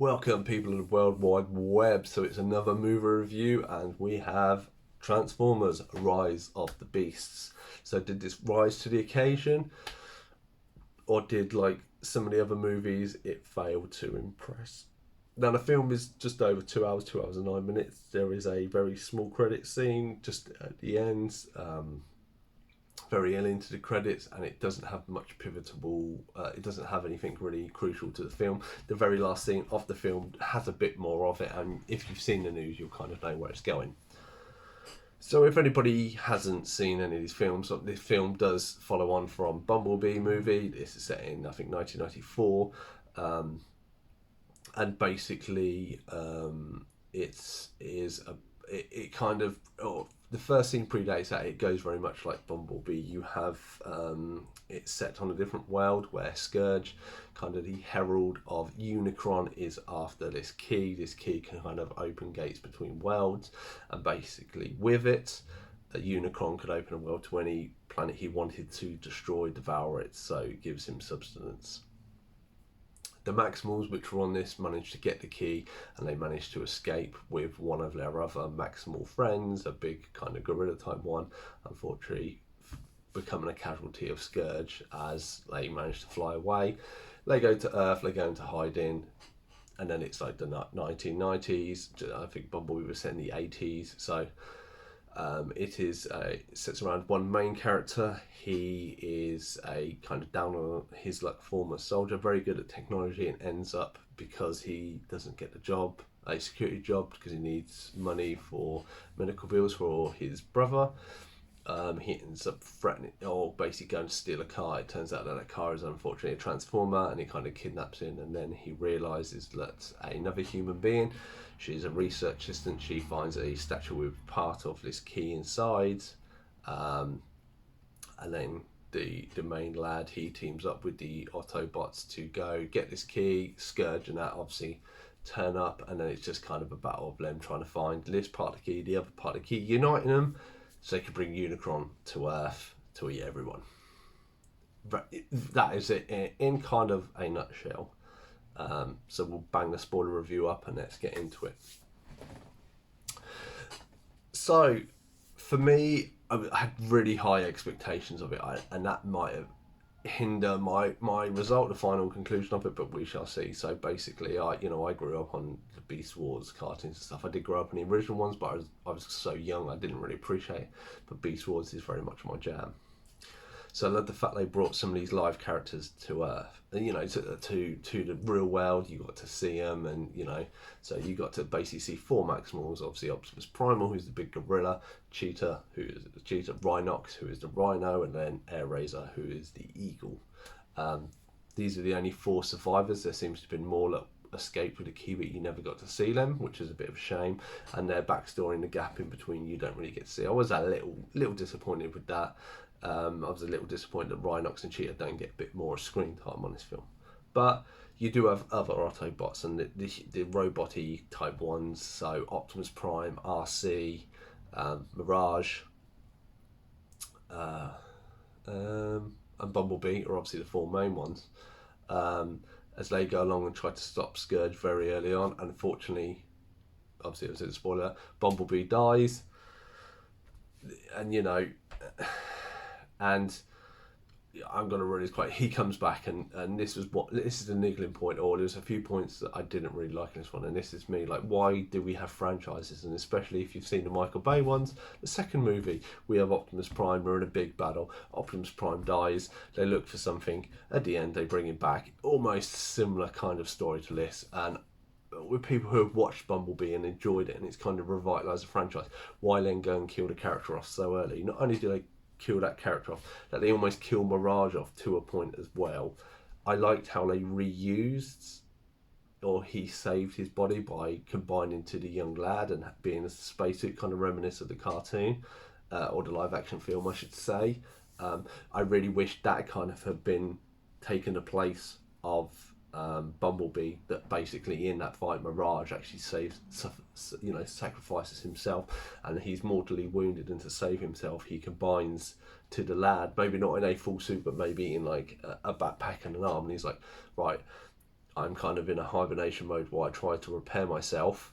Welcome, people of the World Wide Web. So it's another movie review, and we have Transformers: Rise of the Beasts. So did this rise to the occasion, or did like some of the other movies it failed to impress? Now the film is just over 2 hours, 2 hours and 9 minutes. There is a very small credit scene just at the end. Very early into the credits, and it doesn't have much pivotal. It doesn't have anything really crucial to the film. The very last scene of the film has a bit more of it, and if you've seen the news, you'll kind of know where it's going. So, if anybody hasn't seen any of these films, this film does follow on from Bumblebee movie. This is set in, I think, 1994, um, and basically, it kind of the first scene predates that. It goes very much like Bumblebee. You have it's set on a different world where Scourge, kind of the herald of Unicron, is after this key. This key can kind of open gates between worlds, and basically with it, that Unicron could open a world to any planet he wanted to destroy, devour it. So it gives him substance. The Maximals, which were on this, managed to get the key, and they managed to escape with one of their other Maximal friends, a big kind of gorilla type one, unfortunately becoming a casualty of Scourge as they managed to fly away. They go to Earth, they go into hiding, and then it's like the 1990s. I think Bumblebee was set in the 80s, so it sits around one main character. He is a kind of down on his luck former soldier, very good at technology, and ends up, because he doesn't get a security job, because he needs money for medical bills for his brother. He ends up threatening, or basically going to steal a car. It turns out that that car is unfortunately a transformer, and he kind of kidnaps him. And then he realizes that another human being, she's a research assistant. She finds a statue with part of this key inside, um, and then the main lad, he teams up with the Autobots to go get this key. Scourge and that obviously turn up, and then it's just kind of a battle of them trying to find this part of the key, the other part of the key, uniting them so they could bring Unicron to Earth to eat everyone. That is it in kind of a nutshell. So we'll bang the spoiler review up and let's get into it. So, for me, I had really high expectations of it, and that might have hinder my result, the final conclusion of it, but we shall see. So basically, I grew up on the Beast Wars cartoons and stuff. I did grow up on the original ones, but I was so young I didn't really appreciate it. But Beast Wars is very much my jam. So I love the fact they brought some of these live characters to Earth, to the real world. You got to see them, and so you got to basically see four Maximals. Obviously, Optimus Primal, who's the big gorilla, Cheetah, who is the Cheetah, Rhinox, who is the Rhino, and then Air Razor, who is the Eagle. Um, these are the only four survivors. There seems to have been more that escaped with a key, but you never got to see them, which is a bit of a shame. And their backstory and the gap in between, you don't really get to see. I was a little disappointed with that. I was a little disappointed that Rhinox and Cheetah don't get a bit more screen time on this film. But you do have other Autobots and the robot-y type ones, so Optimus Prime, RC, Mirage, uh, and Bumblebee are obviously the four main ones. Um, as they go along and try to stop Scourge very early on, and unfortunately, obviously it was a spoiler, Bumblebee dies, and and I'm gonna run this quite. He comes back, and this is the niggling point. Or there's a few points that I didn't really like in this one, and this is me like, why do we have franchises? And especially if you've seen the Michael Bay ones, the second movie we have Optimus Prime. We're in a big battle. Optimus Prime dies. They look for something. At the end, they bring him back. Almost similar kind of story to this, and with people who have watched Bumblebee and enjoyed it, and it's kind of revitalised the franchise. Why then go and kill the character off so early? Not only do they kill that character off, that they almost kill Mirage off to a point as well. I liked how they reused, or he saved his body by combining to the young lad and being a spacesuit, kind of reminiscent of the cartoon, or the live action film, I should say. I really wish that kind of had been taken the place of Bumblebee, that basically in that fight Mirage actually sacrifices himself, and he's mortally wounded, and to save himself he combines to the lad, maybe not in a full suit but maybe in like a backpack and an arm, and he's like, right, I'm kind of in a hibernation mode where I try to repair myself.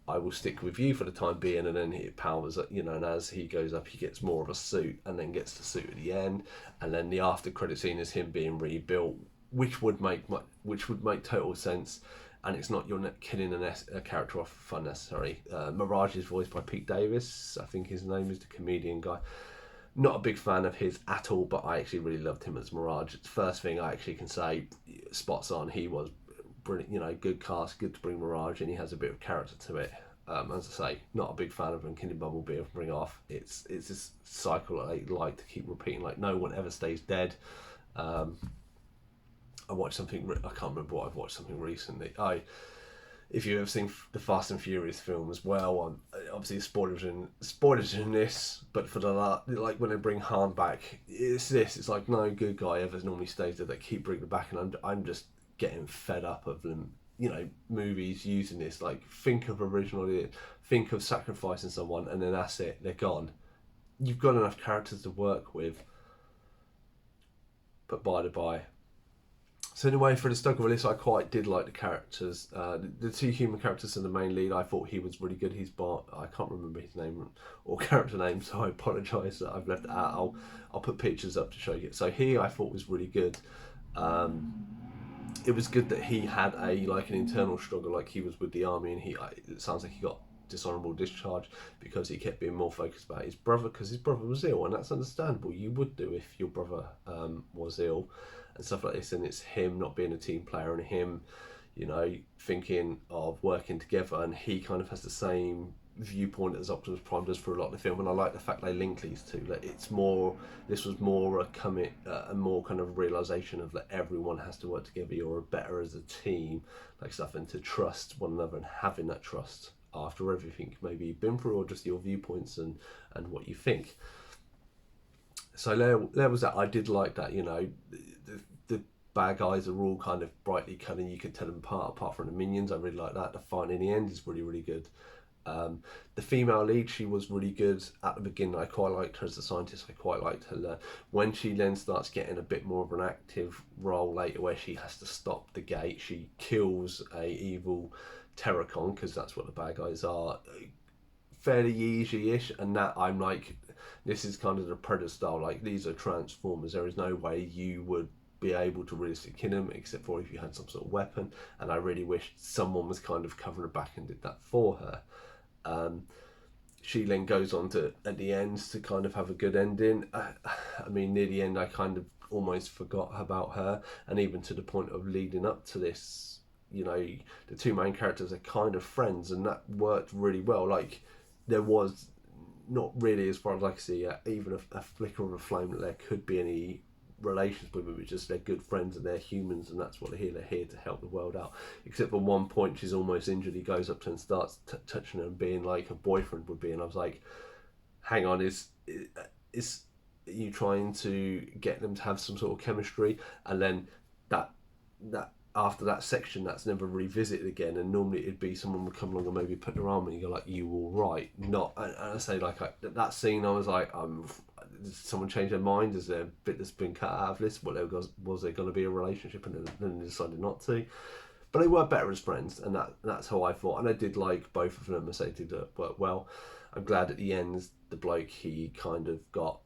I will stick with you for the time being, and then he powers up, and as he goes up, he gets more of a suit, and then gets the suit at the end, and then the after credit scene is him being rebuilt, which would make total sense, and it's not you're killing a character off for unnecessary. Mirage is voiced by Pete Davis, I think his name is, the comedian guy. Not a big fan of his at all, but I actually really loved him as Mirage. It's the first thing I actually can say, spots on. He was brilliant, good cast, good to bring Mirage in. He has a bit of character to it. As I say, not a big fan of him killing Bumblebee or bring off. It's this cycle that I like to keep repeating. Like, no one ever stays dead. I watched something. I can't remember what I've watched something recently. If you've ever seen the Fast and Furious film as well, obviously spoilers in this, but for like when they bring Han back, it's like no good guy ever normally stays there. They keep bringing it back, and I'm just getting fed up of them. Movies using this. Like, think of originally, think of sacrificing someone, and then that's it. They're gone. You've got enough characters to work with, but by the by. So anyway, for the Stoker Willis, I quite did like the characters. The two human characters and the main lead, I thought he was really good. He's Bart. I can't remember his name or character name, so I apologise that I've left it out. I'll put pictures up to show you. So he, I thought, was really good. It was good that he had an internal struggle, like he was with the army, and it sounds like he got dishonourable discharge because he kept being more focused about his brother, because his brother was ill, and that's understandable. You would do if your brother was ill and stuff like this, and it's him not being a team player, and him thinking of working together, and he kind of has the same viewpoint as Optimus Prime does for a lot of the film. And I like the fact they link these two. Like, this was more a more kind of realization of that everyone has to work together. You're better as a team, like stuff, and to trust one another, and having that trust after everything maybe you've been through, or just your viewpoints and what you think. So there was that. I did like that. The bad guys are all kind of brightly colored. You could tell them apart from the minions. I really like that. The fight in the end is really, really good. The female lead, she was really good at the beginning. I quite liked her as a scientist. I quite liked her when she then starts getting a bit more of an active role later, where she has to stop the gate. She kills a evil Terracon, because that's what the bad guys are, fairly easy-ish, and that I'm like, this is kind of the Predator style. Like, these are Transformers. There is no way you would be able to realistically kill him, except for if you had some sort of weapon, and I really wish someone was kind of covering her back and did that for her. She then goes on to, at the end, to kind of have a good ending. I mean, near the end, I kind of almost forgot about her, and even to the point of leading up to this, the two main characters are kind of friends, and that worked really well. Like, there was not really, as far as I can see, even a flicker of a flame that there could be any relations with them. It's just they're good friends and they're humans, and that's what they're here. They're here to help the world out. Except for one point, she's almost injured. He goes up to her and starts touching her and being like a boyfriend would be, and I was like, hang on, is you trying to get them to have some sort of chemistry? And then that after that section, that's never revisited again, and normally it'd be someone would come along and maybe put their arm and you go like, you all right? Not, and I say, like, that scene, I was like, did someone change their mind? Is there a bit that's been cut out of this? Was there going to be a relationship, and then they decided not to? But they were better as friends, and that's how I thought. And I did like both of them, as they did work well. I'm glad at the end, the bloke, he kind of got,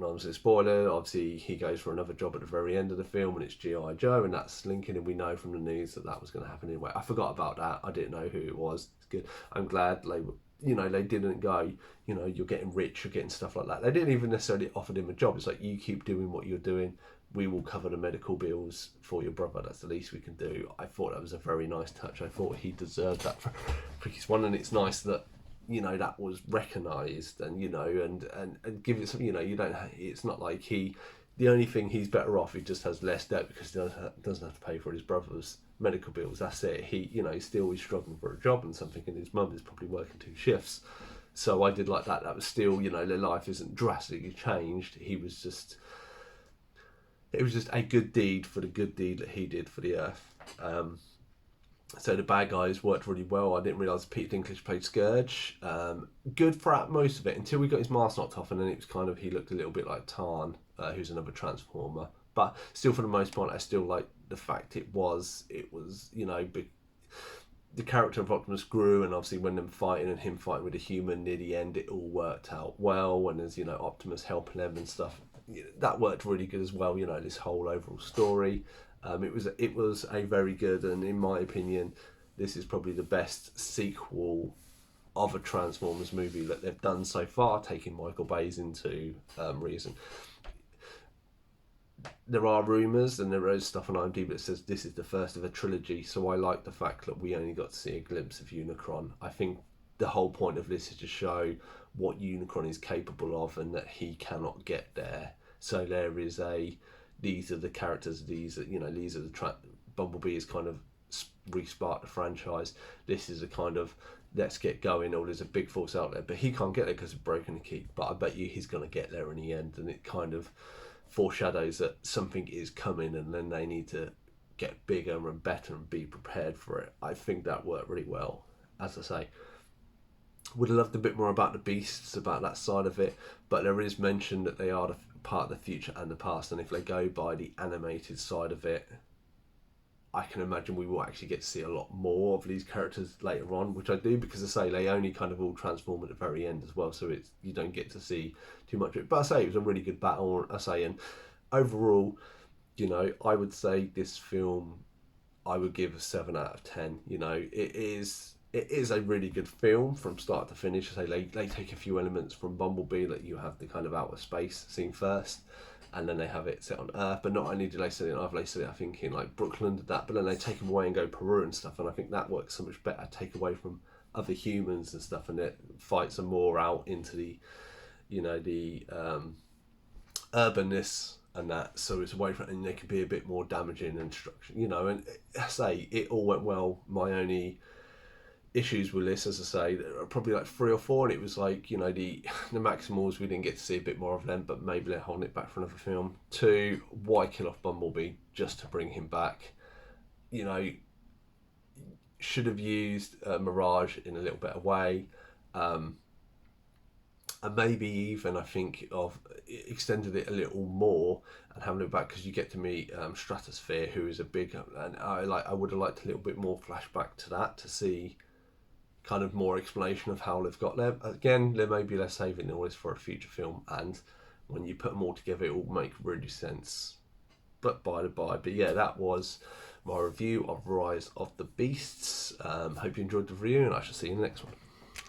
obviously spoiler, obviously he goes for another job at the very end of the film, and it's G.I. Joe, and that's Lincoln, and we know from the news that was going to happen anyway. I forgot about that. I didn't know who it was. It's good. I'm glad they didn't go, you're getting rich, you're getting stuff like that. They didn't even necessarily offer him a job. It's like, you keep doing what you're doing, we will cover the medical bills for your brother. That's the least we can do. I thought that was a very nice touch. I thought he deserved that for his one, and it's nice that that was recognised, and and give it some, you don't, it's not like the only thing he's better off, he just has less debt because he doesn't have to pay for his brother's medical bills. That's it. He's still struggling for a job and something, and his mum is probably working 2 shifts. So I did like that. That was still, their life isn't drastically changed. It was just a good deed for the good deed that he did for the earth. So the bad guys worked really well. I didn't realise Peter Dinklage played Scourge. Good for most of it, until we got his mask knocked off, and then it was kind of, he looked a little bit like Tarn, who's another Transformer. but still, for the most part, I still like the fact it was the character of Optimus grew, and obviously when them fighting and him fighting with a human near the end, it all worked out well. And there's Optimus helping them and stuff, that worked really good as well. This whole overall story, it was a very good, and in my opinion, this is probably the best sequel of a Transformers movie that they've done so far, taking Michael Bay's into reason. There are rumours and there is stuff on IMDb that says this is the first of a trilogy, so I like the fact that we only got to see a glimpse of Unicron. I think the whole point of this is to show what Unicron is capable of and that he cannot get there. So there is these are the characters, these are the Bumblebee is kind of re-sparked the franchise. This is a kind of let's get going, or there's a big force out there, but he can't get there because of broken the key, but I bet you he's going to get there in the end, and it kind of foreshadows that something is coming and then they need to get bigger and better and be prepared for it. I think that worked really well. As I say, would have loved a bit more about the beasts, about that side of it, but there is mention that they are part of the future and the past, and if they go by the animated side of it, I can imagine we will actually get to see a lot more of these characters later on, which I do, because I say they only kind of all transform at the very end as well, so you don't get to see too much of it. But I say it was a really good battle, and overall, I would say this film, I would give a 7 out of 10. It is a really good film from start to finish. I say they take a few elements from Bumblebee, that you have the kind of outer space scene first, and then they have it set on Earth. But not only do they set it on Earth, they set it, I think, in like Brooklyn did that, but then they take them away and go Peru and stuff, and I think that works so much better, take away from other humans and stuff, and it fights are more out into the urbanness and that, so it's away from, and they can be a bit more damaging and destruction, and I say it all went well. My only issues with this, as I say, there are probably like 3 or 4, and it was like, the Maximals, we didn't get to see a bit more of them, but maybe they're holding it back for another film. 2, why kill off Bumblebee just to bring him back? Should have used Mirage in a little better way, and maybe even, I think, of extended it a little more and having it back, because you get to meet Stratosphere, who is a big, and I would have liked a little bit more flashback to that, to see kind of more explanation of how they've got there. Again, there may be less saving all this for a future film, and when you put them all together, it will make really sense. But by the by, but yeah, that was my review of Rise of the Beasts. Hope you enjoyed the review, and I shall see you in the next one.